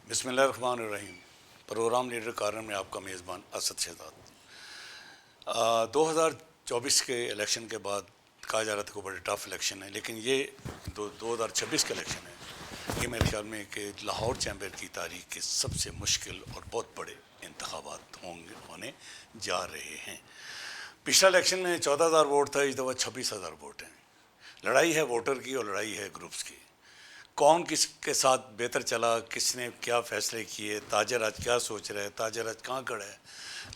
بسم اللہ الرحمن الرحیم۔ پروگرام لیڈر کارنر میں آپ کا میزبان اسد شہزاد۔ 2024 کے الیکشن کے بعد کہا جا رہا تھا کہ بڑے ٹف الیکشن ہے، لیکن یہ 2026 کا الیکشن ہے، یہ میرے خیال میں کہ لاہور چیمبر کی تاریخ کے سب سے مشکل اور بہت بڑے انتخابات ہونے جا رہے ہیں۔ پچھلا الیکشن میں 14,000 ووٹ تھا، اس دفعہ 26,000 ووٹ ہیں۔ لڑائی ہے ووٹر کی اور لڑائی ہے گروپس کی۔ کون کس کے ساتھ بہتر چلا، کس نے کیا فیصلے کیے، تاجر آج کیا سوچ رہا ہے، تاجر آج کہاں کھڑا ہے۔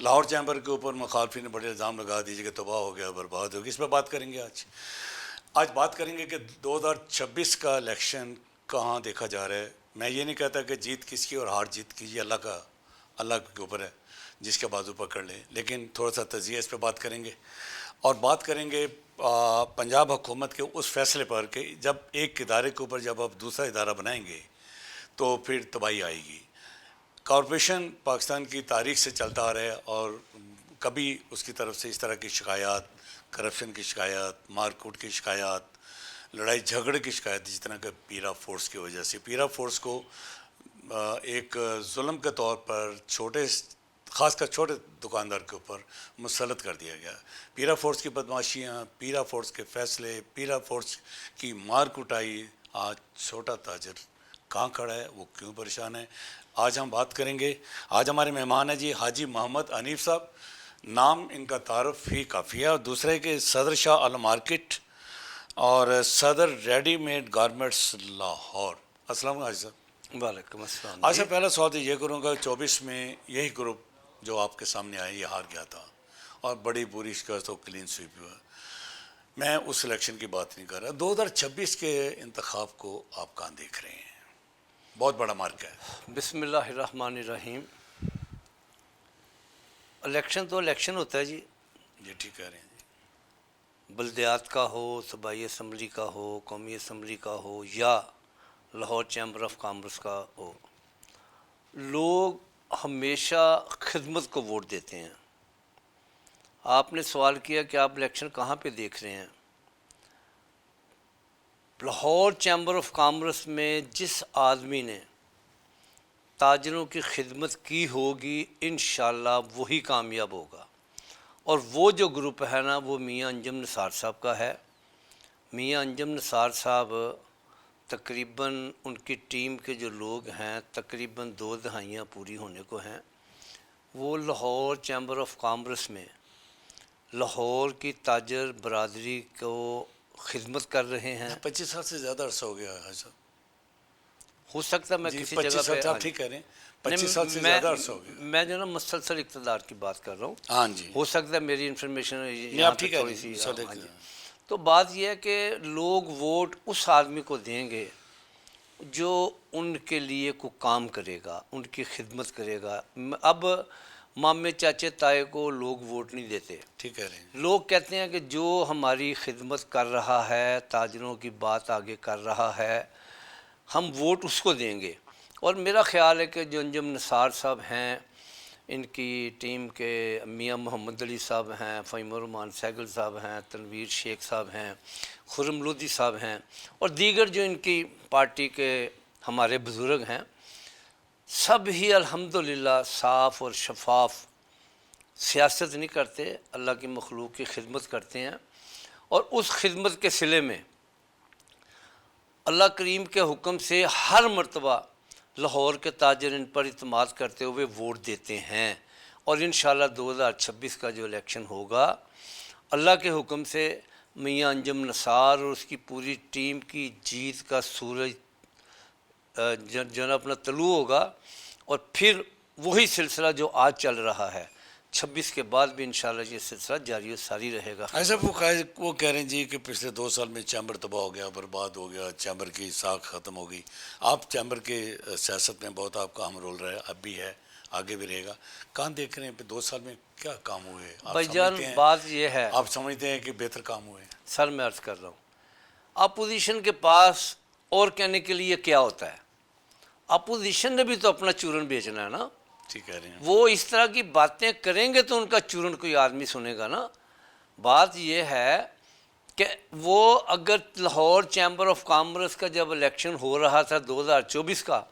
لاہور چیمبر کے اوپر مخالفین نے بڑے الزام لگا دیجیے کہ تباہ ہو گیا، برباد ہو گیا۔ اس پہ بات کریں گے آج بات کریں گے کہ 2026 کا الیکشن کہاں دیکھا جا رہا ہے۔ میں یہ نہیں کہتا کہ جیت کس کی اور ہار جیت کی، یہ اللہ کے اوپر ہے، جس کے بازو پکڑ لے، لیکن تھوڑا سا تجزیہ اس پہ بات کریں گے اور بات کریں گے پنجاب حکومت کے اس فیصلے پر کہ جب ایک ادارے کے اوپر جب آپ دوسرا ادارہ بنائیں گے تو پھر تباہی آئے گی۔ کارپوریشن پاکستان کی تاریخ سے چلتا آ رہا ہے اور کبھی اس کی طرف سے اس طرح کی شکایات، کرپشن کی شکایات، مار کوٹ کی شکایات، لڑائی جھگڑے کی شکایت، جس طرح کہ پیرا فورس کی وجہ سے پیرا فورس کو ایک ظلم کے طور پر خاص کر چھوٹے دکاندار کے اوپر مسلط کر دیا گیا۔ پیرا فورس کی بدماشیاں، پیرا فورس کے فیصلے، پیرا فورس کی مار کٹائی، آج چھوٹا تاجر کہاں کھڑا ہے، وہ کیوں پریشان ہے، آج ہم بات کریں گے۔ آج ہمارے مہمان ہیں جی حاجی محمد حنیف صاحب، نام ان کا تعارف ہی کافی ہے، اور دوسرے کہ صدر شاہ عالم مارکیٹ اور صدر ریڈی میڈ گارمنٹس لاہور۔ السلام علیکم حاجی صاحب۔ وعلیکم السلام۔ آج سے پہلا سوال یہ کروں گا، 24 میں یہی گروپ جو آپ کے سامنے آئے یہ ہار گیا تھا اور بڑی بری شکست ہو، کلین سویپ ہوا۔ میں اس الیکشن کی بات نہیں کر رہا، 2026 کے انتخاب کو آپ کہاں دیکھ رہے ہیں؟ بہت بڑا مارکا ہے۔ بسم اللہ الرحمن الرحیم۔ الیکشن تو الیکشن ہوتا ہے جی، یہ ٹھیک کہہ رہے ہیں جی۔ بلدیات کا ہو، صوبائی اسمبلی کا ہو، قومی اسمبلی کا ہو، یا لاہور چیمبر آف کامرس کا ہو، لوگ ہمیشہ خدمت کو ووٹ دیتے ہیں۔ آپ نے سوال کیا کہ آپ الیکشن کہاں پہ دیکھ رہے ہیں۔ لاہور چیمبر آف کامرس میں جس آدمی نے تاجروں کی خدمت کی ہوگی انشاءاللہ وہی کامیاب ہوگا، اور وہ جو گروپ ہے نا وہ میاں انجم نثار صاحب کا ہے۔ میاں انجم نثار صاحب تقریباً ان کی ٹیم کے جو لوگ ہیں تقریباً 2 دہائیاں پوری ہونے کو ہیں، وہ لاہور چیمبر آف کامرس میں لاہور کی تاجر برادری کو خدمت کر رہے ہیں۔ 25 سال سے زیادہ عرصہ ہو گیا حاجی صاحب۔ ہو سکتا ہے میں کسی 25 جگہ سال پہ، آپ ٹھیک کہہ رہے ہیں، 25 سال سے زیادہ عرصہ ہو گیا۔ میں جو نا مسلسل اقتدار کی بات کر رہا ہوں، ہاں جی، ہو سکتا ہے میری انفارمیشن نہیں آپ ٹھیک کہہ رہے ہیں، ہاں جی۔ تو بات یہ ہے کہ لوگ ووٹ اس آدمی کو دیں گے جو ان کے لیے کوئی کام کرے گا، ان کی خدمت کرے گا۔ اب مامے چاچے تائے کو لوگ ووٹ نہیں دیتے، ٹھیک کہہ رہے ہیں۔ لوگ کہتے ہیں کہ جو ہماری خدمت کر رہا ہے، تاجروں کی بات آگے کر رہا ہے، ہم ووٹ اس کو دیں گے۔ اور میرا خیال ہے کہ جو انجم نثار صاحب ہیں، ان کی ٹیم کے میاں محمد علی صاحب ہیں، فہیم الرحمان سہگل صاحب ہیں، تنویر شیخ صاحب ہیں، خرم لودھی صاحب ہیں، اور دیگر جو ان کی پارٹی کے ہمارے بزرگ ہیں، سب ہی الحمدللہ صاف اور شفاف سیاست نہیں کرتے، اللہ کی مخلوق کی خدمت کرتے ہیں، اور اس خدمت کے صلے میں اللہ کریم کے حکم سے ہر مرتبہ لاہور کے تاجر ان پر اعتماد کرتے ہوئے ووٹ دیتے ہیں، اور انشاءاللہ 2026 کا جو الیکشن ہوگا اللہ کے حکم سے میاں انجم نثار اور اس کی پوری ٹیم کی جیت کا سورج جو نا اپنا طلوع ہوگا، اور پھر وہی سلسلہ جو آج چل رہا ہے 26 کے بعد بھی انشاءاللہ یہ سلسلہ جاری و ساری رہے گا۔ ایسا وہ کہہ رہے ہیں جی کہ پچھلے 2 سال میں چیمبر تباہ ہو گیا، برباد ہو گیا، چیمبر کی ساکھ ختم ہو گئی۔ آپ چیمبر کے سیاست میں بہت آپ کا اہم رول رہا ہے، اب بھی ہے، آگے بھی رہے گا۔ کہاں دیکھ رہے ہیں 2 سال میں کیا کام ہوئے؟ بھائی جان بات یہ ہے، آپ سمجھتے ہیں کہ بہتر کام ہوئے؟ سر میں عرض کر رہا ہوں، اپوزیشن کے پاس اور کہنے کے لیے کیا ہوتا ہے؟ اپوزیشن نے بھی تو اپنا چورن بیچنا ہے نا۔ ٹھیک کہہ رہے ہیں۔ وہ اس طرح کی باتیں کریں گے تو ان کا چورن کوئی آدمی سنے گا نا۔ بات یہ ہے کہ وہ اگر لاہور چیمبر آف کامرس کا جب الیکشن ہو رہا تھا 2024 کا،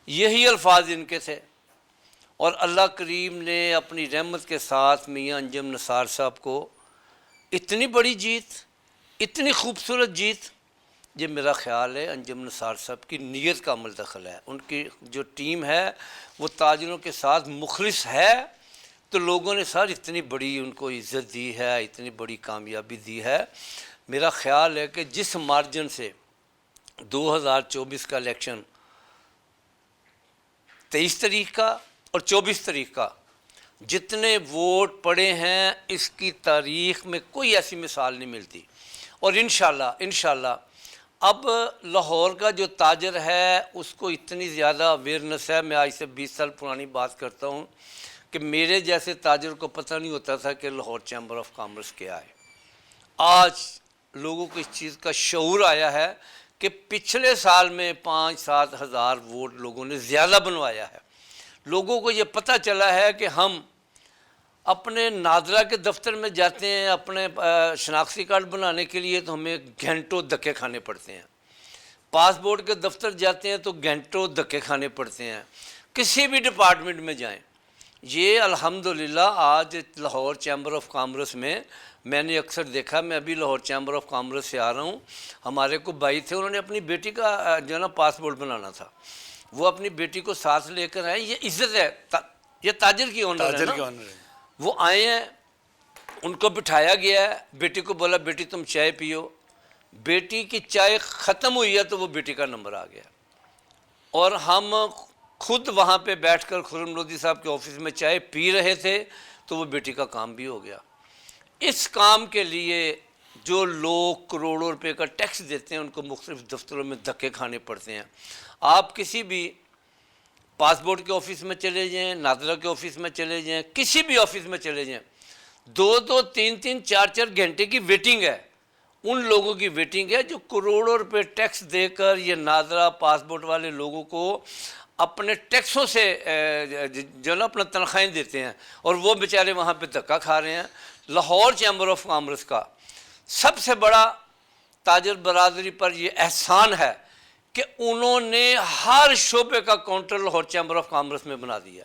یہی الفاظ ان کے تھے، اور اللہ کریم نے اپنی رحمت کے ساتھ میاں انجم نثار صاحب کو اتنی بڑی جیت، اتنی خوبصورت جیت، یہ میرا خیال ہے انجم نثار صاحب کی نیت کا عمل دخل ہے. ان کی جو ٹیم ہے وہ تاجروں کے ساتھ مخلص ہے، تو لوگوں نے سر اتنی بڑی ان کو عزت دی ہے، اتنی بڑی کامیابی دی ہے. میرا خیال ہے کہ جس مارجن سے 2024 کا الیکشن 23 تاریخ کا اور 24 تاریخ کا جتنے ووٹ پڑے ہیں، اس کی تاریخ میں کوئی ایسی مثال نہیں ملتی. اور انشاءاللہ اب لاہور کا جو تاجر ہے اس کو اتنی زیادہ اویئرنیس ہے. میں آج سے 20 سال پرانی بات کرتا ہوں کہ میرے جیسے تاجر کو پتہ نہیں ہوتا تھا کہ لاہور چیمبر آف کامرس کیا ہے. آج لوگوں کو اس چیز کا شعور آیا ہے کہ پچھلے سال میں 5-7 ہزار ووٹ لوگوں نے زیادہ بنوایا ہے. لوگوں کو یہ پتہ چلا ہے کہ ہم اپنے نادرا کے دفتر میں جاتے ہیں اپنے شناختی کارڈ بنانے کے لیے تو ہمیں گھنٹوں دھکے کھانے پڑتے ہیں. پاسپورٹ کے دفتر جاتے ہیں تو گھنٹوں دھکے کھانے پڑتے ہیں. کسی بھی ڈپارٹمنٹ میں جائیں. یہ الحمدللہ آج لاہور چیمبر آف کامرس میں نے اکثر دیکھا، میں ابھی لاہور چیمبر آف کامرس سے آ رہا ہوں، ہمارے کو بھائی تھے، انہوں نے اپنی بیٹی کا جو ہے نا پاسپورٹ بنانا تھا، وہ اپنی بیٹی کو ساتھ لے کر آئے. یہ عزت ہے، یہ تاجر کی آنر ہے نا. وہ آئے ہیں، ان کو بٹھایا گیا ہے، بیٹی کو بولا بیٹی تم چائے پیو. بیٹی کی چائے ختم ہوئی ہے تو وہ بیٹی کا نمبر آ گیا، اور ہم خود وہاں پہ بیٹھ کر خرم لودھی صاحب کے آفس میں چائے پی رہے تھے تو وہ بیٹی کا کام بھی ہو گیا. اس کام کے لیے جو لوگ کروڑوں روپے کا ٹیکس دیتے ہیں ان کو مختلف دفتروں میں دھکے کھانے پڑتے ہیں. آپ کسی بھی پاسپورٹ کے آفس میں چلے جائیں، نادرا کے آفس میں چلے جائیں، کسی بھی آفس میں چلے جائیں، 2-2, 3-3, 4-4 گھنٹے کی ویٹنگ ہے. ان لوگوں کی ویٹنگ ہے جو کروڑوں روپے ٹیکس دے کر یہ نادرا پاسپورٹ والے لوگوں کو اپنے ٹیکسوں سے جو نا اپنا تنخواہیں دیتے ہیں، اور وہ بیچارے وہاں پہ دھکا کھا رہے ہیں. لاہور چیمبر آف کامرس کا سب سے بڑا تاجر برادری پر یہ احسان ہے کہ انہوں نے ہر شعبے کا counter Lahore chamber of commerce میں بنا دیا،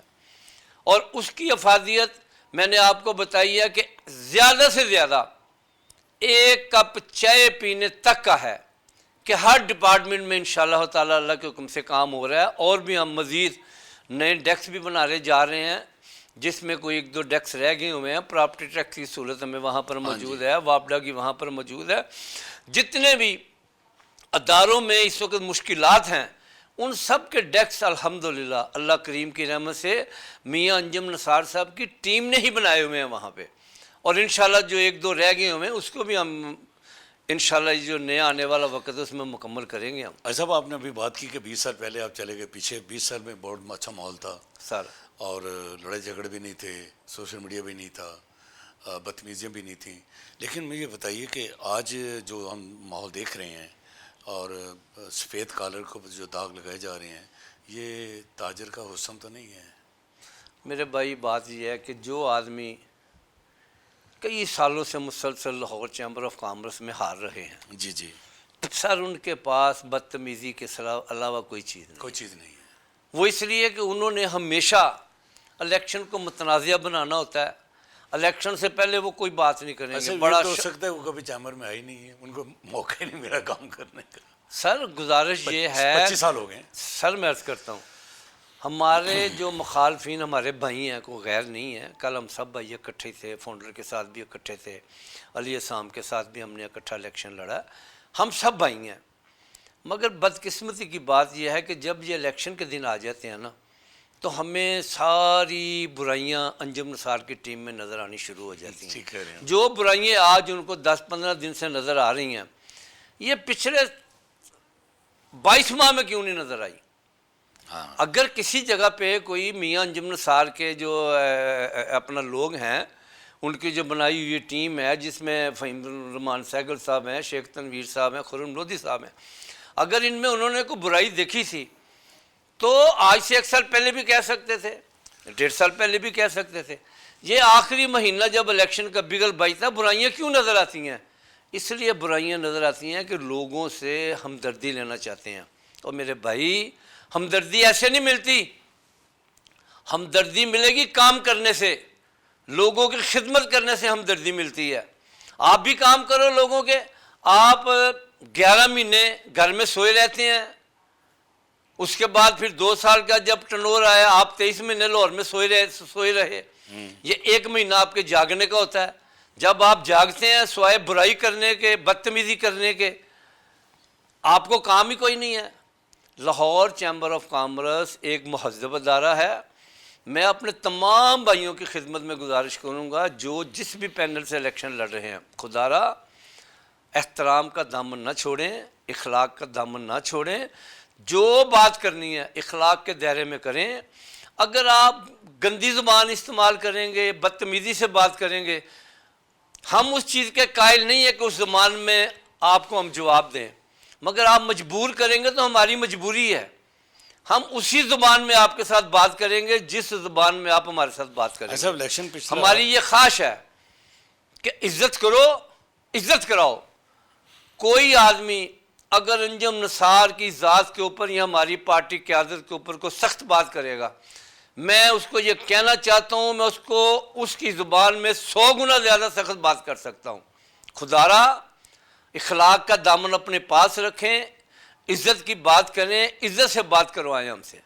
اور اس کی افادیت میں نے آپ کو بتائی ہے کہ زیادہ سے زیادہ 1 کپ چائے پینے تک کا ہے کہ ہر ڈپارٹمنٹ میں انشاءاللہ تعالی اللہ کے حکم سے کام ہو رہا ہے. اور بھی ہم مزید نئے ڈیسک بھی بنانے جا رہے ہیں، جس میں کوئی 1-2 ڈیسک رہ گئے ہوئے ہیں. پراپرٹی ٹیکس کی سہولت ہمیں وہاں پر موجود ہے، واپڈا کی وہاں پر موجود ہے. جتنے بھی اداروں میں اس وقت مشکلات ہیں ان سب کے ڈیسک الحمدللہ اللہ کریم کی رحمت سے میاں انجم نثار صاحب کی ٹیم نے ہی بنائے ہوئے ہیں وہاں پہ. اور انشاءاللہ جو 1-2 رہ گئے ہوئے ہیں اس کو بھی ہم انشاءاللہ جو نیا آنے والا وقت ہے اس میں مکمل کریں گے ہم. صاحب آپ نے ابھی بات کی کہ 20 سال پہلے آپ چلے گئے پیچھے. 20 سال میں بہت اچھا ماحول تھا سر، اور لڑائی جھگڑے بھی نہیں تھے، سوشل میڈیا بھی نہیں تھا، بدتمیزیاں بھی نہیں تھیں. لیکن مجھے بتائیے کہ آج جو ہم ماحول دیکھ رہے ہیں اور سفید کالر کو جو داغ لگائے جا رہے ہیں، یہ تاجر کا حسن تو نہیں ہے؟ میرے بھائی بات یہ ہے کہ جو آدمی کئی سالوں سے مسلسل لاہور چیمبر آف کامرس میں ہار رہے ہیں، جی جی، سر ان کے پاس بدتمیزی کے علاوہ کوئی چیز نہیں. کوئی چیز نہیں ہے. وہ اس لیے کہ انہوں نے ہمیشہ الیکشن کو متنازع بنانا ہوتا ہے. الیکشن سے پہلے وہ کوئی بات نہیں کریں گے. بڑا ہو سکتا ہے وہ کبھی چیمبر میں آئی نہیں ہے، ان کو موقع ہی نہیں میرا کام کرنے کا. سر گزارش یہ ہے، 25 سال ہو گئے. سر میں عرض کرتا ہوں، ہمارے جو مخالفین ہمارے بھائی ہیں، کوئی غیر نہیں ہے. کل ہم سب بھائی اکٹھے تھے، فاؤنڈر کے ساتھ بھی اکٹھے تھے، علی اسام کے ساتھ بھی ہم نے اکٹھا الیکشن لڑا. ہم سب بھائی ہیں. مگر بدقسمتی کی بات یہ ہے کہ جب یہ الیکشن کے دن آ جاتے ہیں نا تو ہمیں ساری برائیاں انجم نثار کی ٹیم میں نظر آنی شروع ہو جاتی ہیں. جو برائیاں آج ان کو 10-15 دن سے نظر آ رہی ہیں، یہ پچھلے 22 ماہ میں کیوں نہیں نظر آئی؟ اگر کسی جگہ پہ کوئی میاں انجم نثار کے جو اپنا لوگ ہیں، ان کی جو بنائی ہوئی ٹیم ہے جس میں فہیم الرحمان سہگل صاحب ہیں، شیخ تنویر صاحب ہیں، خرم لودھی صاحب ہیں، اگر ان میں انہوں نے کوئی برائی دیکھی تھی تو آج سے 1 سال پہلے بھی کہہ سکتے تھے، 1.5 سال پہلے بھی کہہ سکتے تھے. یہ آخری مہینہ جب الیکشن کا بگل بجتا، برائیاں کیوں نظر آتی ہیں؟ اس لیے برائیاں نظر آتی ہیں کہ لوگوں سے ہمدردی لینا چاہتے ہیں. اور میرے بھائی ہمدردی ایسے نہیں ملتی، ہمدردی ملے گی کام کرنے سے، لوگوں کی خدمت کرنے سے ہمدردی ملتی ہے۔ آپ بھی کام کرو لوگوں کے، آپ 11 مہینے گھر میں سوئے رہتے ہیں، اس کے بعد پھر 2 سال کا جب ٹرنور آیا آپ 23 مہینے لاہور میں سوئے رہے، یہ 1 مہینہ آپ کے جاگنے کا ہوتا ہے۔ جب آپ جاگتے ہیں سوائے برائی کرنے کے، بدتمیزی کرنے کے، آپ کو کام ہی کوئی نہیں ہے۔ لاہور چیمبر آف کامرس ایک مہذب ادارہ ہے۔ میں اپنے تمام بھائیوں کی خدمت میں گزارش کروں گا جو جس بھی پینل سے الیکشن لڑ رہے ہیں، خدا را احترام کا دامن نہ چھوڑیں، اخلاق کا دامن نہ چھوڑیں، جو بات کرنی ہے اخلاق کے دائرے میں کریں۔ اگر آپ گندی زبان استعمال کریں گے، بدتمیزی سے بات کریں گے، ہم اس چیز کے قائل نہیں ہیں کہ اس زبان میں آپ کو ہم جواب دیں، مگر آپ مجبور کریں گے تو ہماری مجبوری ہے، ہم اسی زبان میں آپ کے ساتھ بات کریں گے جس زبان میں آپ ہمارے ساتھ بات کریں ایسا گے۔ الیکشن پچھلا ہماری یہ خواہش ہے کہ عزت کرو، عزت کراؤ۔ کوئی آدمی اگر انجم نثار کی ذات کے اوپر یا ہماری پارٹی قیادت کے اوپر کوئی سخت بات کرے گا، میں اس کو یہ کہنا چاہتا ہوں، میں اس کو اس کی زبان میں 100 گنا زیادہ سخت بات کر سکتا ہوں۔ خدا را اخلاق کا دامن اپنے پاس رکھیں، عزت کی بات کریں، عزت سے بات کروائیں ہم سے۔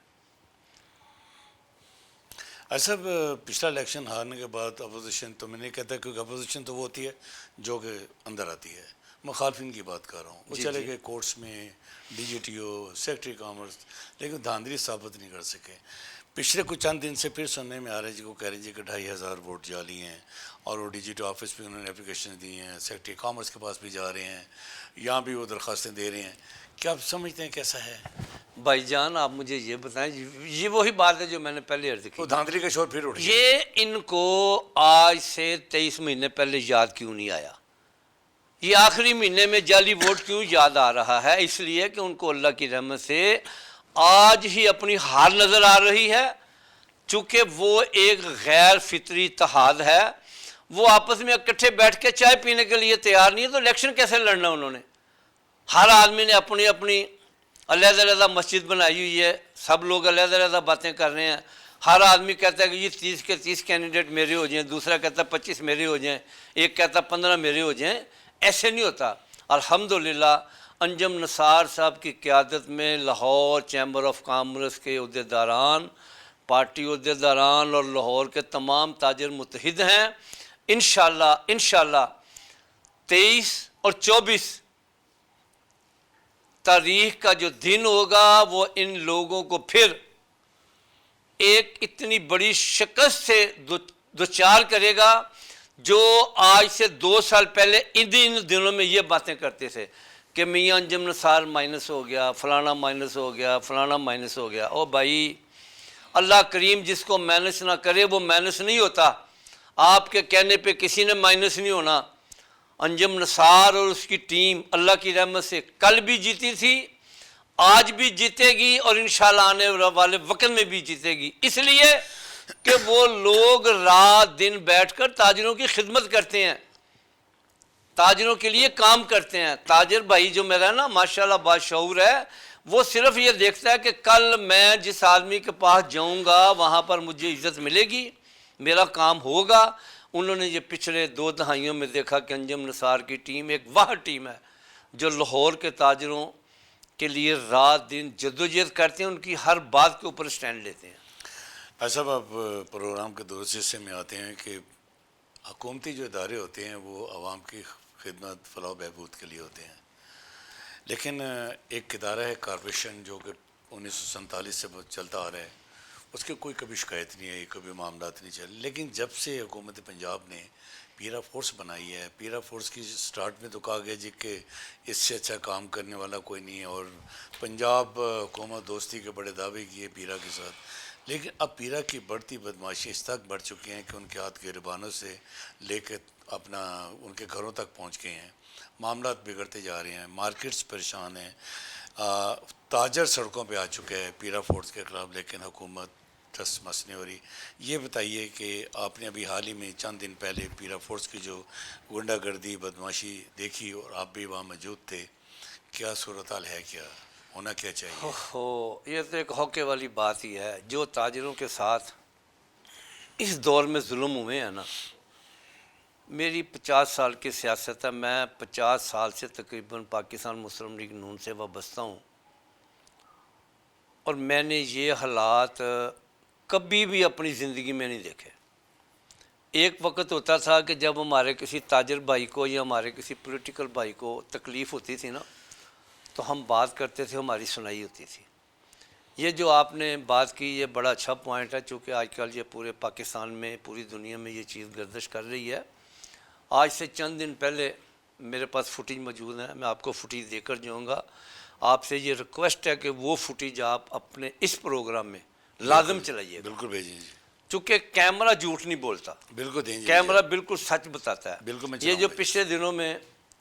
صاحب پچھلا الیکشن ہارنے کے بعد اپوزیشن تو میں نہیں کہتا، کیونکہ اپوزیشن تو وہ ہوتی ہے جو کہ اندر آتی ہے، مخالفین کی بات کر رہا ہوں، وہ چلے گئے کورٹس میں، D G T O, secretary commerce, لیکن دھاندلی ثابت نہیں کر سکے۔ پچھلے کچھ چند دن سے پھر سننے میں آ رہا ہے جی کو کہہ رہے ہیں جی کہ 2500 ووٹ جعلی ہیں، اور وہ ڈی جی ٹی آفس پہ انہوں نے اپلیکیشن دی ہیں، سیکرٹری کامرس کے پاس بھی جا رہے ہیں، یہاں بھی وہ درخواستیں دے رہے ہیں۔ کیا آپ سمجھتے ہیں کیسا ہے؟ بھائی جان آپ مجھے یہ بتائیں، یہ وہی بات ہے جو میں نے پہلے عرض کی، وہ دھاندلی کا شور پھر اٹھ گیا۔ یہ ان کو آج سے 23 مہینے پہلے یاد کیوں نہیں آیا؟ یہ آخری مہینے میں جعلی ووٹ کیوں یاد آ رہا ہے؟ اس لیے کہ ان کو اللہ کی رحمت سے آج ہی اپنی ہار نظر آ رہی ہے، چونکہ وہ ایک غیر فطری اتحاد ہے، وہ آپس میں اکٹھے بیٹھ کے چائے پینے کے لیے تیار نہیں ہے، تو الیکشن کیسے لڑنا انہوں نے؟ ہر آدمی نے اپنی اپنی علیحدہ علیحدہ مسجد بنائی ہوئی ہے، سب لوگ علیحدہ علیحدہ باتیں کر رہے ہیں، ہر آدمی کہتا ہے کہ یہ 30 کے 30 کینڈیڈیٹ میرے ہو جائیں، دوسرا کہتا ہے 25 میرے ہو جائیں، ایک کہتا ہے 15 میرے ہو جائیں۔ ایسے نہیں ہوتا۔ الحمدللہ انجم نثار صاحب کی قیادت میں لاہور چیمبر آف کامرس کے عہدیداران، پارٹی عہدیداران اور لاہور کے تمام تاجر متحد ہیں۔ انشاءاللہ 23 اور 24 تاریخ کا جو دن ہوگا وہ ان لوگوں کو پھر ایک اتنی بڑی شکست سے دوچار کرے گا جو آج سے 2 سال پہلے ان دنوں میں یہ باتیں کرتے تھے کہ میاں انجم نثار مائنس ہو گیا، فلانا مائنس ہو گیا، فلانا مائنس ہو گیا۔ او بھائی، اللہ کریم جس کو مائنس نہ کرے وہ مائنس نہیں ہوتا۔ آپ کے کہنے پہ کسی نے مائنس نہیں ہونا۔ انجم نثار اور اس کی ٹیم اللہ کی رحمت سے کل بھی جیتی تھی، آج بھی جیتے گی، اور انشاءاللہ آنے والے وقت میں بھی جیتے گی، اس لیے کہ وہ لوگ رات دن بیٹھ کر تاجروں کی خدمت کرتے ہیں، تاجروں کے لیے کام کرتے ہیں۔ تاجر بھائی جو میرا نا ماشاءاللہ باشعور ہے، وہ صرف یہ دیکھتا ہے کہ کل میں جس آدمی کے پاس جاؤں گا وہاں پر مجھے عزت ملے گی، میرا کام ہوگا۔ انہوں نے یہ پچھلے 2 دہائیوں میں دیکھا کہ انجم نثار کی ٹیم ایک وہ ٹیم ہے جو لاہور کے تاجروں کے لیے رات دن جدوجہد کرتے ہیں، ان کی ہر بات کے اوپر سٹینڈ لیتے ہیں۔ صاحب آپ پروگرام کے دوسرے حصے میں آتے ہیں کہ حکومتی جو ادارے ہوتے ہیں وہ عوام کی خدمت فلاح و بہبود کے لیے ہوتے ہیں، لیکن ایک ادارہ ہے کارپوریشن جو کہ 1947 سے چلتا آ رہا ہے، اس کی کوئی کبھی شکایت نہیں ہے، کبھی معاملات نہیں چلے، لیکن جب سے حکومت پنجاب نے پیرا فورس بنائی ہے، پیرا فورس کی سٹارٹ میں تو کہا گیا جی کہ اس سے اچھا کام کرنے والا کوئی نہیں ہے، اور پنجاب حکومت دوستی کے بڑے دعوے کیے پیرا کے ساتھ، لیکن اب پیرا کی بڑھتی بدماشی اس تک بڑھ چکی ہیں کہ ان کے ہاتھ گریبانوں سے لے کے اپنا ان کے گھروں تک پہنچ گئے ہیں، معاملات بگڑتے جا رہے ہیں، مارکیٹس پریشان ہیں، تاجر سڑکوں پہ آ چکے ہیں پیرا فورس کے خلاف، لیکن حکومت دست مس نہیں ہو رہی۔ یہ بتائیے کہ آپ نے ابھی حال ہی میں چند دن پہلے پیرا فورس کی جو غنڈہ گردی بدماشی دیکھی اور آپ بھی وہاں موجود تھے، کیا صورتحال ہے کیا ہونا کیا چاہیے؟ یہ تو ایک ہوکے والی بات ہی ہے. جو تاجروں کے ساتھ اس دور میں ظلم ہوئے ہیں نا، میری 50 سال کی سیاست ہے، میں 50 سال سے تقریباً پاکستان مسلم لیگ نون سے وابستہ ہوں، اور میں نے یہ حالات کبھی بھی اپنی زندگی میں نہیں دیکھے. ایک وقت ہوتا تھا کہ جب ہمارے کسی تاجر بھائی کو یا ہمارے کسی پولیٹیکل بھائی کو تکلیف ہوتی تھی نا، تو ہم بات کرتے تھے، ہماری سنائی ہوتی تھی. یہ جو آپ نے بات کی یہ بڑا اچھا پوائنٹ ہے، چونکہ آج کل یہ پورے پاکستان میں، پوری دنیا میں یہ چیز گردش کر رہی ہے. آج سے چند دن پہلے میرے پاس فوٹیج موجود ہیں، میں آپ کو فوٹیج دے کر جاؤں گا. آپ سے یہ ریکویسٹ ہے کہ وہ فوٹیج آپ اپنے اس پروگرام میں لازم چلائیے گا، بالکل بھیجیں جی، چونکہ کیمرہ جھوٹ نہیں بولتا، بالکل دیں جی، کیمرہ بالکل سچ بتاتا ہے. بالکل میں یہ چلاؤں جو گا جی. پچھلے دنوں میں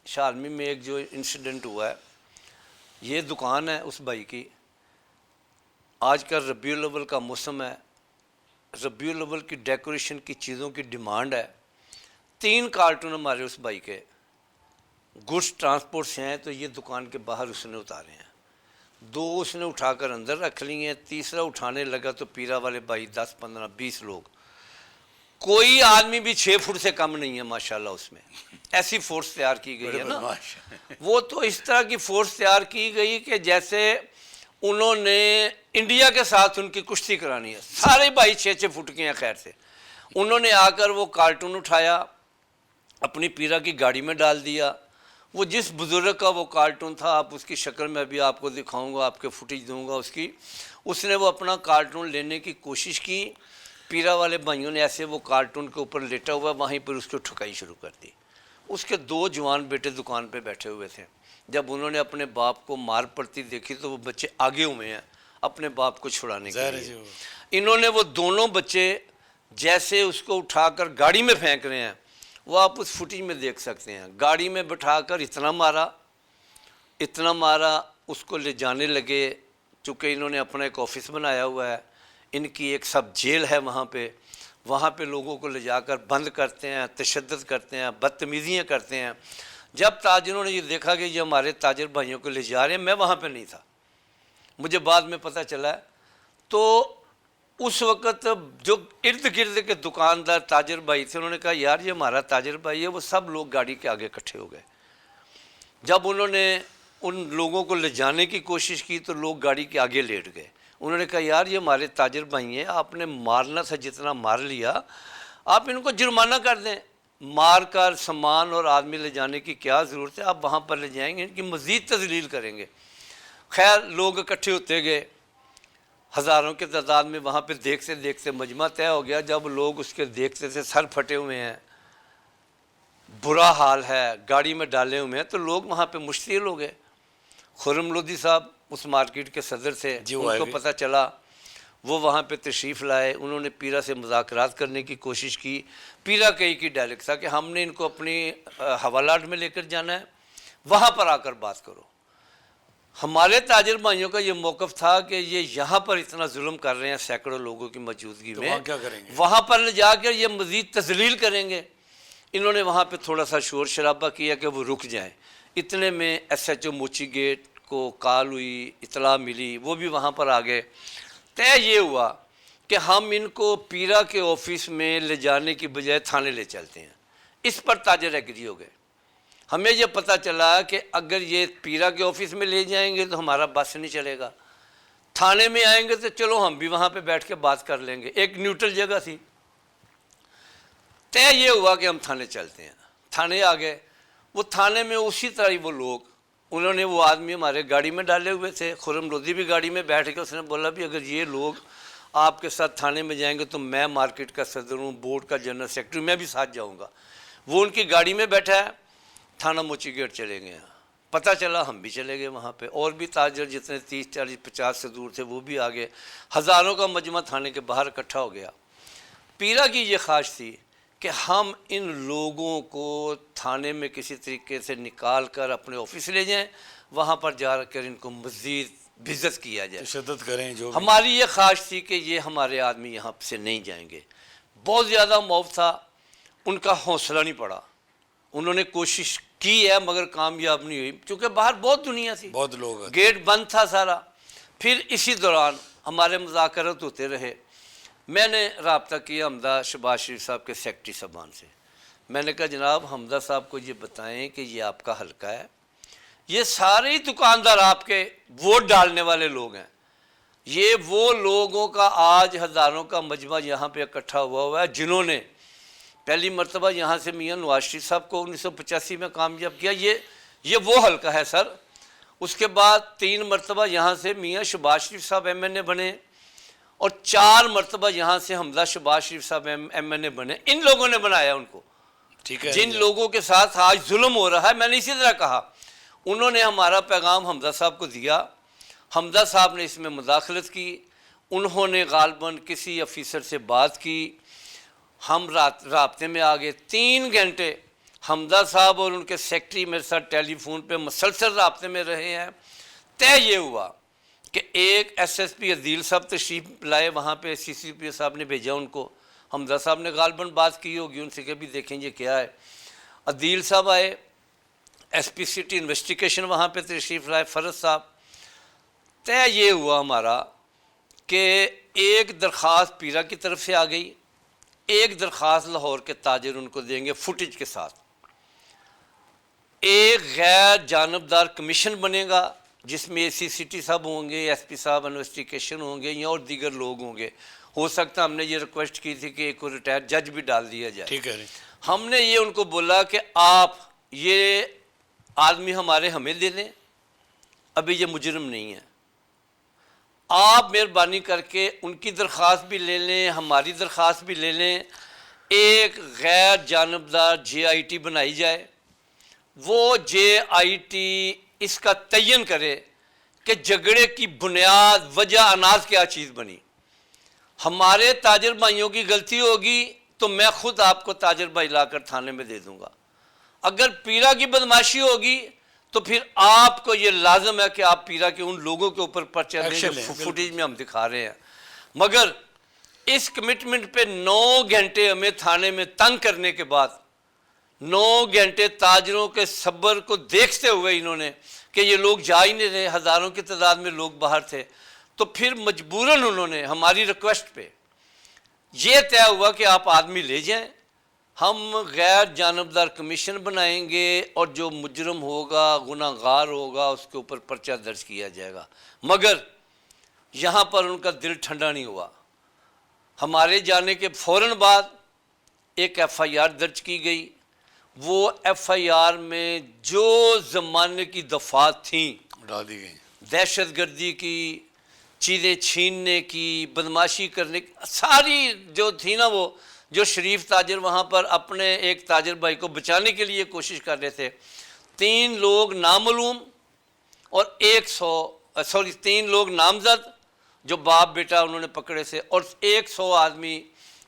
شالمی میں ایک جو انسیڈنٹ ہوا ہے، یہ دکان ہے اس بھائی کی. آج کل ربیع الاول کا موسم ہے، ربیع الاول کی ڈیکوریشن کی چیزوں کی ڈیمانڈ ہے. 3 کارٹون ہمارے اس بھائی کے گڈس ٹرانسپورٹ سے ہیں، تو یہ دکان کے باہر اس نے اتارے ہیں. 2 اس نے اٹھا کر اندر رکھ لی ہیں، تیسرا اٹھانے لگا تو پیرا والے بھائی 10 15 20 لوگ، کوئی آدمی بھی 6 فٹ سے کم نہیں ہے ماشاءاللہ. اس میں ایسی فورس تیار کی گئی ہے نا، وہ تو اس طرح کی فورس تیار کی گئی کہ جیسے انہوں نے انڈیا کے ساتھ ان کی کشتی کرانی ہے. سارے بھائی 6 فٹ کے ہیں. خیر سے انہوں نے آ کر وہ کارٹون اٹھایا، اپنی پیرا کی گاڑی میں ڈال دیا. وہ جس بزرگ کا وہ کارٹون تھا، آپ اس کی شکل میں ابھی آپ کو دکھاؤں گا، آپ کے فوٹیج دوں گا اس کی. اس نے وہ اپنا کارٹون لینے کی کوشش کی، پیرا والے بھائیوں نے ایسے وہ کارٹون کے اوپر لیٹا ہوا وہیں پر اس کو ٹھکائی شروع کر دی. اس کے 2 جوان بیٹے دکان پہ بیٹھے ہوئے تھے. جب انہوں نے اپنے باپ کو مار پڑتی دیکھی تو وہ بچے آگے ہوئے ہیں اپنے باپ کو چھڑانے کے لیے. انہوں نے وہ دونوں بچے جیسے اس کو اٹھا کر گاڑی میں پھینک رہے ہیں، وہ آپ اس فوٹیج میں دیکھ سکتے ہیں. گاڑی میں بٹھا کر اتنا مارا اس کو لے جانے لگے. چونکہ انہوں نے اپنا ایک آفس بنایا ہوا ہے، ان کی ایک سب جیل ہے وہاں پہ لوگوں کو لے جا کر بند کرتے ہیں، تشدد کرتے ہیں، بدتمیزیاں کرتے ہیں. جب تاجروں نے یہ دیکھا کہ یہ ہمارے تاجر بھائیوں کو لے جا رہے ہیں، میں وہاں پہ نہیں تھا، مجھے بعد میں پتہ چلا، تو اس وقت جو ارد گرد کے دکاندار تاجر بھائی تھے انہوں نے کہا یار یہ ہمارا تاجر بھائی ہے. وہ سب لوگ گاڑی کے آگے اکٹھے ہو گئے. جب انہوں نے ان لوگوں کو لے جانے کی کوشش کی تو لوگ گاڑی کے آگے لیٹ گئے. انہوں نے کہا یار یہ ہمارے تاجر بھائی ہیں، آپ نے مارنا تھا جتنا مار لیا، آپ ان کو جرمانہ کر دیں. مار کر سامان اور آدمی لے جانے کی کیا ضرورت ہے، آپ وہاں پر لے جائیں گے، ان کی مزید تذلیل کریں گے. خیر لوگ اکٹھے ہوتے گئے، ہزاروں کے تعداد میں. وہاں پہ دیکھتے دیکھتے مجمع طے ہو گیا. جب لوگ اس کے دیکھتے تھے سر پھٹے ہوئے ہیں، برا حال ہے، گاڑی میں ڈالے ہوئے ہیں، تو لوگ وہاں پہ مشتعل ہو گئے. خرم لودھی صاحب اس مارکیٹ کے صدر تھے، ان کو پتہ چلا، وہ وہاں پہ تشریف لائے. انہوں نے پیرا سے مذاکرات کرنے کی کوشش کی. پیرا کا ایک ہی ڈائلیکٹ تھا کہ ہم نے ان کو اپنی حوالات میں لے کر جانا ہے، وہاں پر آ کر بات کرو. ہمارے تاجر بھائیوں کا یہ موقف تھا کہ یہ یہاں پر اتنا ظلم کر رہے ہیں سینکڑوں لوگوں کی موجودگی میں، وہاں پر لے جا کر یہ مزید تذلیل کریں گے. انہوں نے وہاں پہ تھوڑا سا شور شرابہ کیا کہ وہ رک جائیں. اتنے میں ایس ایچ او موچی گیٹ کو کال ہوئی، اطلاع ملی، وہ بھی وہاں پر آ گئے. طے یہ ہوا کہ ہم ان کو پیرا کے آفس میں لے جانے کی بجائے تھانے لے چلتے ہیں. اس پر تاجر ایگری ہو گئے. ہمیں یہ پتہ چلا کہ اگر یہ پیرا کے آفس میں لے جائیں گے تو ہمارا بس نہیں چلے گا، تھانے میں آئیں گے تو چلو ہم بھی وہاں پہ بیٹھ کے بات کر لیں گے، ایک نیوٹرل جگہ تھی. طے یہ ہوا کہ ہم تھانے چلتے ہیں. تھانے آ گئے. وہ تھانے میں اسی طرح ہی وہ لوگ، انہوں نے وہ آدمی ہمارے گاڑی میں ڈالے ہوئے تھے. خرم لودھی بھی گاڑی میں بیٹھ کے اس نے بولا بھی اگر یہ لوگ آپ کے ساتھ تھانے میں جائیں گے تو میں مارکیٹ کا صدر ہوں، بورڈ کا جنرل سیکرٹری، میں بھی ساتھ جاؤں گا. وہ ان کی گاڑی میں بیٹھا ہے، تھانہ موچی گیٹ چلے گئے. پتہ چلا ہم بھی چلے گئے وہاں پہ، اور بھی تاجر جتنے 30 40 50 سے دور تھے وہ بھی آ گئے. ہزاروں کا مجمع تھانے کے باہر اکٹھا ہو گیا. پیرا کی یہ خواہش تھی کہ ہم ان لوگوں کو تھانے میں کسی طریقے سے نکال کر اپنے آفس لے جائیں، وہاں پر جا کر ان کو مزید بزت کیا جائے، تشدد کریں. جو ہماری یہ خواہش تھی کہ یہ ہمارے آدمی یہاں سے نہیں جائیں گے. بہت زیادہ موقف تھا، ان کا حوصلہ نہیں پڑا. انہوں نے کوشش کی ہے مگر کامیاب نہیں ہوئی، چونکہ باہر بہت دنیا تھی، بہت لوگ ہیں. گیٹ بند تھا سارا. پھر اسی دوران ہمارے مذاکرات ہوتے رہے. میں نے رابطہ کیا حمزہ شہباز شریف صاحب کے سیکرٹری صاحبان سے. میں نے کہا جناب حمزہ صاحب کو یہ بتائیں کہ یہ آپ کا حلقہ ہے، یہ سارے ہی دکاندار آپ کے ووٹ ڈالنے والے لوگ ہیں، یہ وہ لوگوں کا آج ہزاروں کا مجمع یہاں پہ اکٹھا ہوا ہے جنہوں نے پہلی مرتبہ یہاں سے میاں نواز شریف صاحب کو 1985 میں کامیاب کیا. یہ وہ حلقہ ہے سر. اس کے بعد 3 مرتبہ یہاں سے میاں شہباز شریف صاحب ایم این اے بنے اور 4 مرتبہ یہاں سے حمزہ شہباز شریف صاحب ایم این اے بنے. ان لوگوں نے بنایا ان کو. ٹھیک ہے. جن لوگوں کے ساتھ آج ظلم ہو رہا ہے، میں نے اسی طرح کہا، انہوں نے ہمارا پیغام حمزہ صاحب کو دیا، حمزہ صاحب نے اس میں مداخلت کی، انہوں نے غالباً کسی افیسر سے بات کی، ہم رابطے میں آ گئے. 3 گھنٹے حمزہ صاحب اور ان کے سیکرٹری میرے ساتھ ٹیلی فون پہ مسلسل رابطے میں رہے ہیں. طے یہ ہوا کہ ایک ایس ایس پی عدیل صاحب تشریف لائے وہاں پہ، سی سی پی صاحب نے بھیجا ان کو، حمزہ صاحب نے غالباً بات کی ہوگی ان سے کہ بھی دیکھیں یہ کیا ہے. عدیل صاحب آئے، ایس پی سٹی انویسٹیگیشن وہاں پہ تشریف لائے، فرد صاحب. طے یہ ہوا ہمارا کہ ایک درخواست پیرا کی طرف سے آ گئی، ایک درخواست لاہور کے تاجر ان کو دیں گے فوٹیج کے ساتھ، ایک غیر جانبدار کمیشن بنے گا جس میں اے سی سٹی صاحب ہوں گے، ایس پی صاحب انویسٹیگیشن ہوں گے یا اور دیگر لوگ ہوں گے. ہو سکتا ہم نے یہ ریکویسٹ کی تھی کہ ایک کو ریٹائر جج بھی ڈال دیا جائے. ٹھیک ہے. ہم نے یہ ان کو بولا کہ آپ یہ آدمی ہمارے ہمیں دے دیں، ابھی یہ مجرم نہیں ہے، آپ مہربانی کر کے ان کی درخواست بھی لے لیں، ہماری درخواست بھی لے لیں، ایک غیر جانبدار جے آئی ٹی بنائی جائے. وہ جے آئی ٹی اس کا تعین کرے کہ جھگڑے کی بنیاد وجہ اناز کیا چیز بنی. ہمارے تاجر بھائیوں کی غلطی ہوگی تو میں خود آپ کو تاجر بھائی لا کر تھانے میں دے دوں گا. اگر پیرا کی بدماشی ہوگی تو پھر آپ کو یہ لازم ہے کہ آپ پیرا کے ان لوگوں کے اوپر پرچہ دیں جو فوٹیج میں ہم دکھا رہے ہیں. مگر اس کمٹمنٹ پہ 9 گھنٹے ہمیں تھانے میں تنگ کرنے کے بعد، 9 گھنٹے تاجروں کے صبر کو دیکھتے ہوئے انہوں نے کہ یہ لوگ جا ہی نہیں رہے، ہزاروں کی تعداد میں لوگ باہر تھے، تو پھر مجبوراً انہوں نے ہماری ریکویسٹ پہ یہ طے ہوا کہ آپ آدمی لے جائیں، ہم غیر جانبدار کمیشن بنائیں گے اور جو مجرم ہوگا گناہ گار ہوگا اس کے اوپر پرچہ درج کیا جائے گا. مگر یہاں پر ان کا دل ٹھنڈا نہیں ہوا. ہمارے جانے کے فوراً بعد ایک ایف آئی آر درج کی گئی. وہ ایف آئی آر میں جو زمانے کی دفعات تھیں ڈال دی گئی، دہشت گردی کی، چیزیں چھیننے کی، بدماشی کرنے کی، ساری جو تھی نا، وہ جو شریف تاجر وہاں پر اپنے ایک تاجر بھائی کو بچانے کے لیے کوشش کر رہے تھے. 3 لوگ نامعلوم اور 3 لوگ نامزد جو باپ بیٹا انہوں نے پکڑے تھے، اور 100 آدمی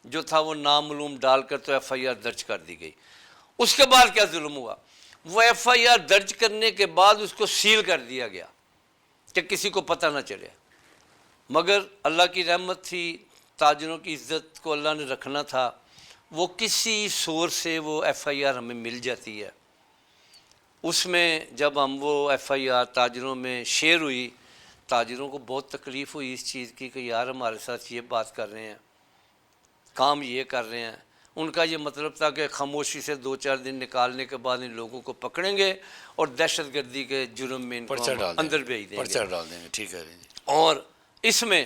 جو تھا وہ نامعلوم ڈال کر تو ایف آئی آر درج کر دی گئی. اس کے بعد کیا ظلم ہوا، وہ ایف آئی آر درج کرنے کے بعد اس کو سیل کر دیا گیا کہ کسی کو پتہ نہ چلے. مگر اللہ کی رحمت تھی، تاجروں کی عزت کو اللہ نے رکھنا تھا، وہ کسی سورس سے وہ ایف آئی آر ہمیں مل جاتی ہے. اس میں جب ہم وہ ایف آئی آر تاجروں میں شیئر ہوئی، تاجروں کو بہت تکلیف ہوئی اس چیز کی کہ یار ہمارے ساتھ یہ بات کر رہے ہیں، کام یہ کر رہے ہیں. ان کا یہ مطلب تھا کہ خاموشی سے 2-4 دن نکالنے کے بعد ان لوگوں کو پکڑیں گے اور دہشت گردی کے جرم میں ان کو اندر بھیج دیں گے، پرچہ ڈال دیں گے. ٹھیک ہے. اور اس میں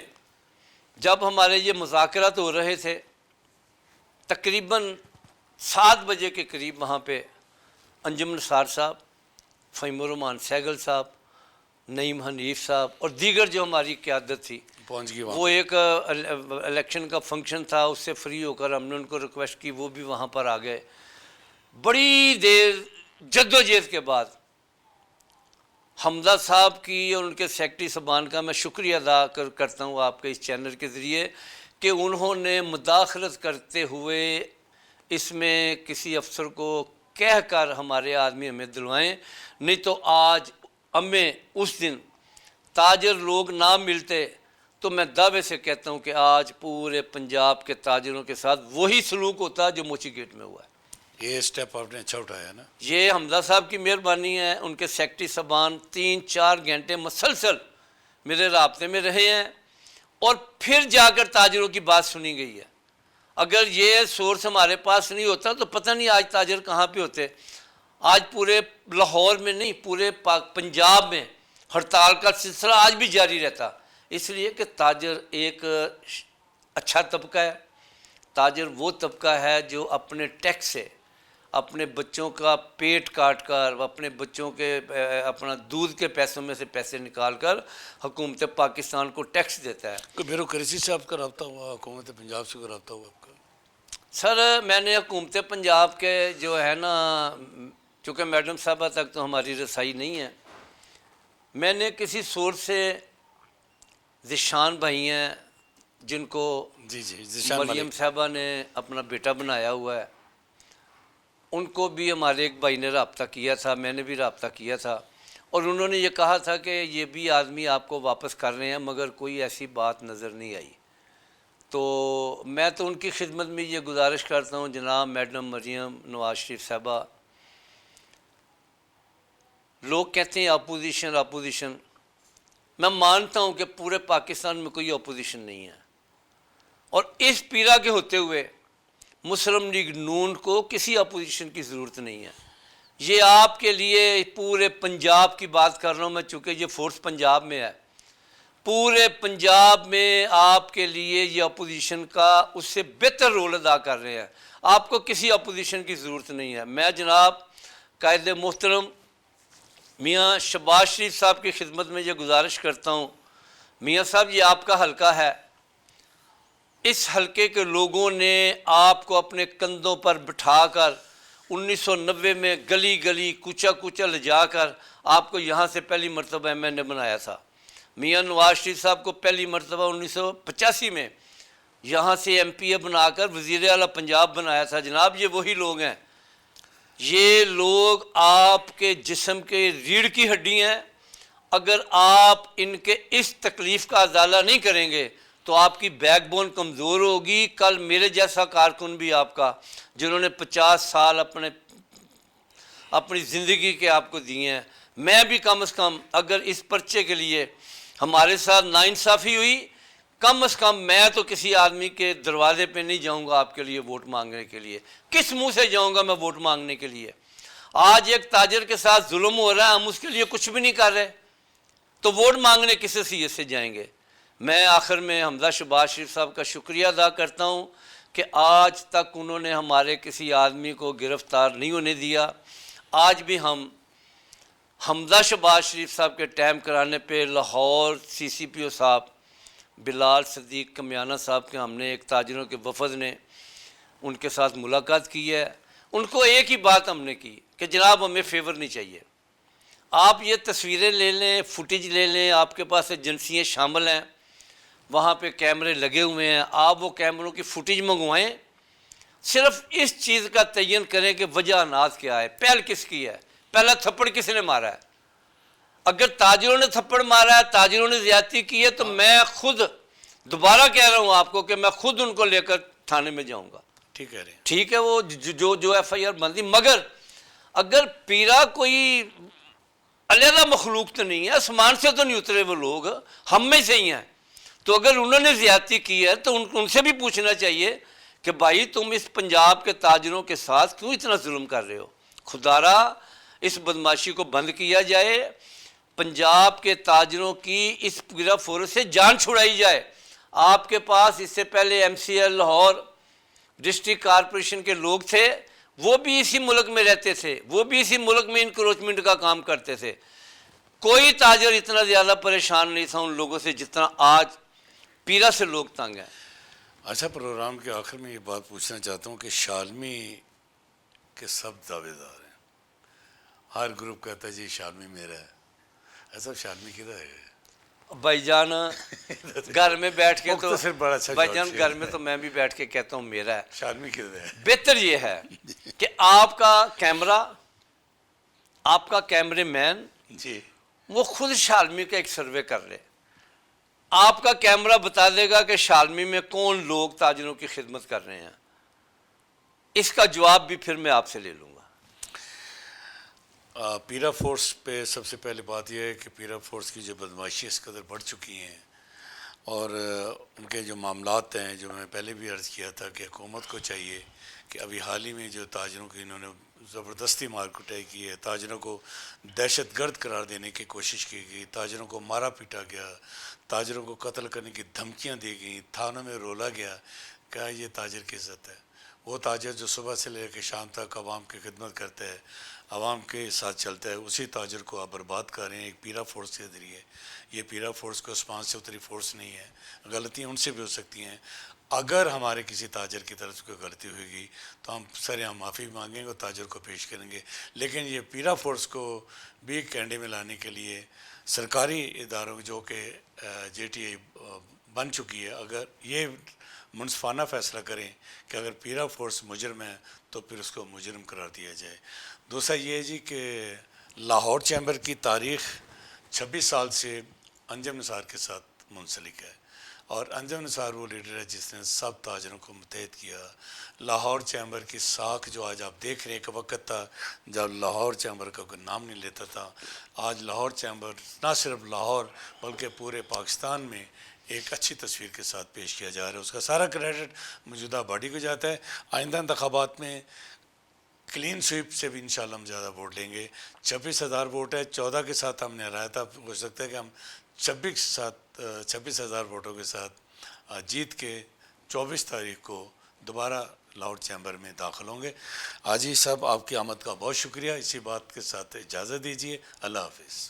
جب ہمارے یہ مذاکرات ہو رہے تھے، تقریباً 7 بجے کے قریب وہاں پہ انجم نثار صاحب، فہیم الرحمان سہگل صاحب، نعیم حنیف صاحب اور دیگر جو ہماری قیادت تھی پہنچ گئی. وہ ایک الیکشن کا فنکشن تھا، اس سے فری ہو کر ہم نے ان کو ریکویسٹ کی، وہ بھی وہاں پر آ گئے. بڑی دیر جد و جہد کے بعد حمزہ صاحب کی اور ان کے سیکرٹری صاحبان کا میں شکریہ ادا کرتا ہوں آپ کے اس چینل کے ذریعے کہ انہوں نے مداخلت کرتے ہوئے اس میں کسی افسر کو کہہ کر ہمارے آدمی ہمیں دلوائیں. نہیں تو آج ہمیں اس دن تاجر لوگ نہ ملتے تو میں دعوے سے کہتا ہوں کہ آج پورے پنجاب کے تاجروں کے ساتھ وہی سلوک ہوتا جو موچی گیٹ میں ہوا ہے. یہ اسٹیپ آپ نے اچھا اٹھایا نا. یہ حمزہ صاحب کی مہربانی ہے. ان کے سیکٹری صاحبان 3-4 گھنٹے مسلسل میرے رابطے میں رہے ہیں اور پھر جا کر تاجروں کی بات سنی گئی ہے. اگر یہ سورس ہمارے پاس نہیں ہوتا تو پتہ نہیں آج تاجر کہاں پہ ہوتے. آج پورے لاہور میں نہیں پورے پنجاب میں ہڑتال کا سلسلہ آج بھی جاری رہتا. اس لیے کہ تاجر ایک اچھا طبقہ ہے. تاجر وہ طبقہ ہے جو اپنے ٹیکس سے اپنے بچوں کا پیٹ کاٹ کر اپنے بچوں کے اپنا دودھ کے پیسوں میں سے پیسے نکال کر حکومت پاکستان کو ٹیکس دیتا ہے. کوئی بیوروکریسی سے آپ کا رابطہ ہوا, حکومت پنجاب سے کوئی رابطہ ہوا آپ کا؟ سر میں نے حکومت پنجاب کے جو ہے نا, چونکہ میڈم صاحبہ تک تو ہماری رسائی نہیں ہے, میں نے کسی سورس سے ذیشان بھائی ہیں جن کو جی ذیشان مریم ملک, صاحبہ نے اپنا بیٹا بنایا ہوا ہے, ان کو بھی ہمارے ایک بھائی نے رابطہ کیا تھا, میں نے بھی رابطہ کیا تھا, اور انہوں نے یہ کہا تھا کہ یہ بھی آدمی آپ کو واپس کر رہے ہیں, مگر کوئی ایسی بات نظر نہیں آئی. تو میں تو ان کی خدمت میں یہ گزارش کرتا ہوں جناب میڈم مریم نواز شریف صاحبہ, لوگ کہتے ہیں اپوزیشن اپوزیشن, میں مانتا ہوں کہ پورے پاکستان میں کوئی اپوزیشن نہیں ہے, اور اس پیرا کے ہوتے ہوئے مسلم لیگ نون کو کسی اپوزیشن کی ضرورت نہیں ہے. یہ آپ کے لیے پورے پنجاب کی بات کر رہا ہوں میں, چونکہ یہ فورس پنجاب میں ہے, پورے پنجاب میں آپ کے لیے یہ اپوزیشن کا اس سے بہتر رول ادا کر رہے ہیں. آپ کو کسی اپوزیشن کی ضرورت نہیں ہے. میں جناب قائد محترم میاں شہباز شریف صاحب کی خدمت میں یہ گزارش کرتا ہوں, میاں صاحب یہ آپ کا حلقہ ہے, اس حلقے کے لوگوں نے آپ کو اپنے کندھوں پر بٹھا کر 1990 میں گلی گلی کوچہ کوچہ لے جا کر آپ کو یہاں سے پہلی مرتبہ ایم این اے بنایا تھا. میاں نواز شریف صاحب کو پہلی مرتبہ 1985 میں یہاں سے ایم پی اے بنا کر وزیر اعلیٰ پنجاب بنایا تھا. جناب یہ وہی لوگ ہیں, یہ لوگ آپ کے جسم کے ریڑھ کی ہڈی ہیں. اگر آپ ان کے اس تکلیف کا ازالہ نہیں کریں گے تو آپ کی بیک بون کمزور ہوگی. کل میرے جیسا کارکن بھی آپ کا, جنہوں نے 50 سال اپنی زندگی کے آپ کو دیے ہیں, میں بھی کم از کم اگر اس پرچے کے لیے ہمارے ساتھ ناانصافی ہوئی, کم از کم میں تو کسی آدمی کے دروازے پہ نہیں جاؤں گا آپ کے لیے ووٹ مانگنے کے لیے. کس منہ سے جاؤں گا میں ووٹ مانگنے کے لیے؟ آج ایک تاجر کے ساتھ ظلم ہو رہا ہے, ہم اس کے لیے کچھ بھی نہیں کر رہے, تو ووٹ مانگنے کس حیثیت سے جائیں گے؟ میں آخر میں حمزہ شہباز شریف صاحب کا شکریہ ادا کرتا ہوں کہ آج تک انہوں نے ہمارے کسی آدمی کو گرفتار نہیں ہونے دیا. آج بھی ہم حمزہ شہباز شریف صاحب کے ٹائم کرانے پہ لاہور سی سی پی او صاحب بلال صدیق کمیانہ صاحب کے, ہم نے ایک تاجروں کے وفد نے ان کے ساتھ ملاقات کی ہے. ان کو ایک ہی بات ہم نے کی کہ جناب ہمیں فیور نہیں چاہیے, آپ یہ تصویریں لے لیں, فوٹیج لے لیں, آپ کے پاس ایجنسیاں شامل ہیں, وہاں پہ کیمرے لگے ہوئے ہیں, آپ وہ کیمروں کی فوٹیج منگوائیں. صرف اس چیز کا تعین کریں کہ وجہ اناج کیا ہے, پہل کس کی ہے, پہلا تھپڑ کس نے مارا ہے. اگر تاجروں نے تھپڑ مارا ہے, تاجروں نے زیادتی کی ہے, تو میں خود دوبارہ کہہ رہا ہوں آپ کو کہ میں خود ان کو لے کر تھانے میں جاؤں گا. ٹھیک کہہ رہے ہیں, ٹھیک ہے, وہ جو ایف آئی آر بندی, مگر اگر پیرا کوئی علیحدہ مخلوق تو نہیں ہے, آسمان سے تو نہیں اترے وہ لوگ, ہم میں سے ہی ہیں. تو اگر انہوں نے زیادتی کی ہے تو ان سے بھی پوچھنا چاہیے کہ بھائی تم اس پنجاب کے تاجروں کے ساتھ کیوں اتنا ظلم کر رہے ہو؟ خدارا اس بدماشی کو بند کیا جائے, پنجاب کے تاجروں کی اس پیرا فورس سے جان چھڑائی جائے. آپ کے پاس اس سے پہلے M C L Lahore district corporation کے لوگ تھے, وہ بھی اسی ملک میں رہتے تھے, وہ بھی اسی ملک میں انکروچمنٹ کا کام کرتے تھے. کوئی تاجر اتنا زیادہ پریشان نہیں تھا ان لوگوں سے جتنا آج پیرا سے لوگ تنگ ہیں. اچھا پروگرام کے آخر میں یہ بات پوچھنا چاہتا ہوں کہ شالمی کے سب دعوے دار ہیں, ہر گروپ کہتا ہے جی شالمی میرا ہے. ایسا شالمی کدھر ہے بھائی جان؟ گھر میں بیٹھ کے تو بڑا اچھا بھائی جان گھر میں تو میں بھی بیٹھ کے کہتا ہوں میرا ہے. شالمی کدھر ہے؟ بہتر یہ ہے کہ آپ کا کیمرہ, آپ کا کیمرے مین جی وہ خود شالمی کا ایک سروے کر لے. آپ کا کیمرہ بتا دے گا کہ شالمی میں کون لوگ تاجروں کی خدمت کر رہے ہیں. اس کا جواب بھی پھر میں آپ سے لے لوں گا۔ پیرا فورس پہ سب سے پہلے بات یہ ہے کہ پیرا فورس کی جو بدماشی اس قدر بڑھ چکی ہیں اور ان کے جو معاملات ہیں، جو میں پہلے بھی عرض کیا تھا کہ حکومت کو چاہیے کہ ابھی حال ہی میں جو تاجروں کی انہوں نے زبردستی مار کٹائی کی ہے، تاجروں کو دہشت گرد قرار دینے کی کوشش کی گئی، تاجروں کو مارا پیٹا گیا، تاجروں کو قتل کرنے کی دھمکیاں دی گئیں، تھانوں میں رولا گیا، کیا یہ تاجر کی عزت ہے؟ وہ تاجر جو صبح سے لے کے شام تک عوام کی خدمت کرتا ہے، عوام کے ساتھ چلتا ہے، اسی تاجر کو آپ برباد کر رہے ہیں ایک پیرا فورس کے ذریعے۔ یہ پیرا فورس کو آسمان سے اتری فورس نہیں ہے، غلطیاں ان سے بھی ہو سکتی ہیں۔ اگر ہمارے کسی تاجر کی طرف سے کوئی غلطی ہوئے گی تو ہم سرعام معافی مانگیں گے اور تاجر کو پیش کریں گے، لیکن یہ پیرا فورس کو بھی کینڈے میں لانے کے لیے سرکاری اداروں جو کہ جے ٹی اے بن چکی ہے، اگر یہ منصفانہ فیصلہ کریں کہ اگر پیرا فورس مجرم ہے تو پھر اس کو مجرم قرار دیا جائے۔ دوسرا یہ ہے جی کہ لاہور چیمبر کی تاریخ 26 سال سے انجم نثار کے ساتھ منسلک ہے، اور انجم نثار وہ لیڈر ہے جس نے سب تاجروں کو متحد کیا۔ لاہور چیمبر کی ساکھ جو آج آپ دیکھ رہے ہیں، ایک وقت تھا جب لاہور چیمبر کا کوئی نام نہیں لیتا تھا، آج لاہور چیمبر نہ صرف لاہور بلکہ پورے پاکستان میں ایک اچھی تصویر کے ساتھ پیش کیا جا رہا ہے۔ اس کا سارا کریڈٹ موجودہ باڈی کو جاتا ہے۔ آئندہ انتخابات میں کلین سویپ سے بھی انشاءاللہ ہم زیادہ ووٹ لیں گے۔ 26,000 ووٹ ہے، 14 کے ساتھ ہم نے ہرایا تھا، ہو سکتا ہے کہ ہم 26,000 ووٹوں کے ساتھ جیت کے 24 تاریخ کو دوبارہ لاہور چیمبر میں داخل ہوں گے۔ حاجی صاحب آپ کی آمد کا بہت شکریہ، اسی بات کے ساتھ اجازت دیجیے، اللہ حافظ۔